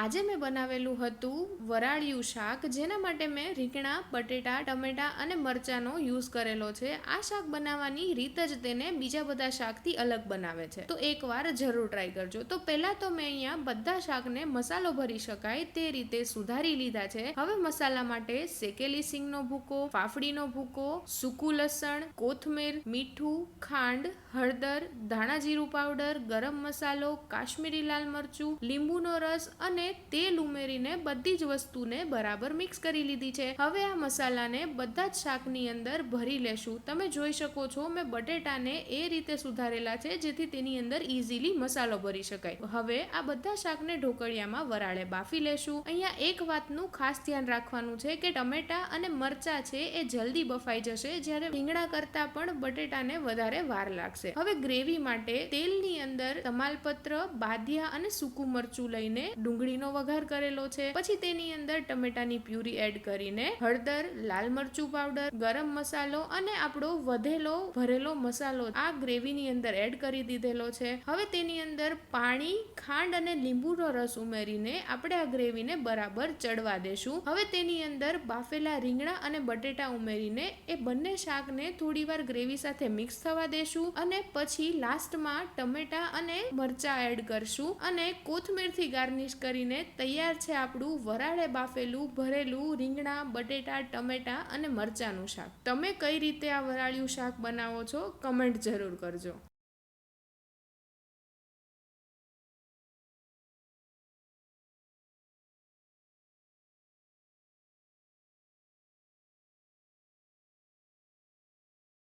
આજે મેં બનાવેલું હતું વરાળિયું શાક, જેના માટે મેં રીંગણા, બટેટા, ટમેટા અને મરચાંનો યુઝ કરેલો છે. આ શાક બનાવવાની રીત જ તેને બીજા બધા શાકથી અલગ બનાવે છે, તો એકવાર જરૂર ટ્રાય કરજો. તો પહેલા તો મેં અહીંયા બધા શાકને મસાલો ભરી શકાય તે રીતે સુધારી લીધા છે. હવે મસાલા માટે શેકેલી સિંગનો ભૂકો, ફાફડીનો ભૂકો, સૂકું લસણ, કોથમીર, મીઠું, ખાંડ, હળદર, ધાણા જીરું પાવડર, ગરમ મસાલો, કાશ્મીરી લાલ મરચું, લીંબુનો રસ અને તેલ ઉમેરીને બધી જ વસ્તુને બરાબર મિક્સ કરી લીધી છે. હવે આ મસાલાને બધા જ શાકની અંદર ભરી લેશું. તમે જોઈ શકો છો મેં બટેટાને એ રીતે સુધારેલા છે જેથી તેની અંદર ઈઝીલી મસાલો ભરી શકાય. હવે આ બધા શાકને ઢોકળિયામાં વરાળે બાફી લેશું. અહીંયા એક વાતનું ખાસ ધ્યાન રાખવાનું છે કે ટમેટા અને મરચા છે એ જલ્દી બફાઈ જશે, જ્યારે રીંગણા કરતા પણ બટેટાને વધારે વાર લાગશે. હવે ગ્રેવી માટે તેલની અંદર તમાલપત્ર, બાદિયા અને સૂકું મરચું લઈને ડુંગળીનો વઘાર કરેલો છે. પછી તેની અંદર ટમેટાની પ્યુરી એડ કરીને હળદર, લાલ મરચું પાવડર, ગરમ મસાલો અને આપણો વધેલો ભરેલો મસાલો આ ગ્રેવીની અંદર એડ કરી દીધેલો છે. હવે તેની અંદર પાણી, ખાંડ અને લીંબુનો રસ ઉમેરીને આપણે આ ગ્રેવીને બરાબર ચડવા દેશું. હવે તેની અંદર બાફેલા રીંગણા અને બટેટા ઉમેરીને એ બંને શાકને થોડીવાર ગ્રેવી સાથે મિક્સ થવા દેશું અને પછી લાસ્ટમાં ટમેટા અને મરચા એડ કરશું અને કોથમીરથી ગાર્નિશ કરીને તૈયાર છે આપણું વરાળે બાફેલું ભરેલું રીંગણા, બટેટા, ટમેટા અને મરચાંનું શાક. તમે કઈ રીતે આ વરાળિયું શાક બનાવો છો કમેન્ટ જરૂર કરજો.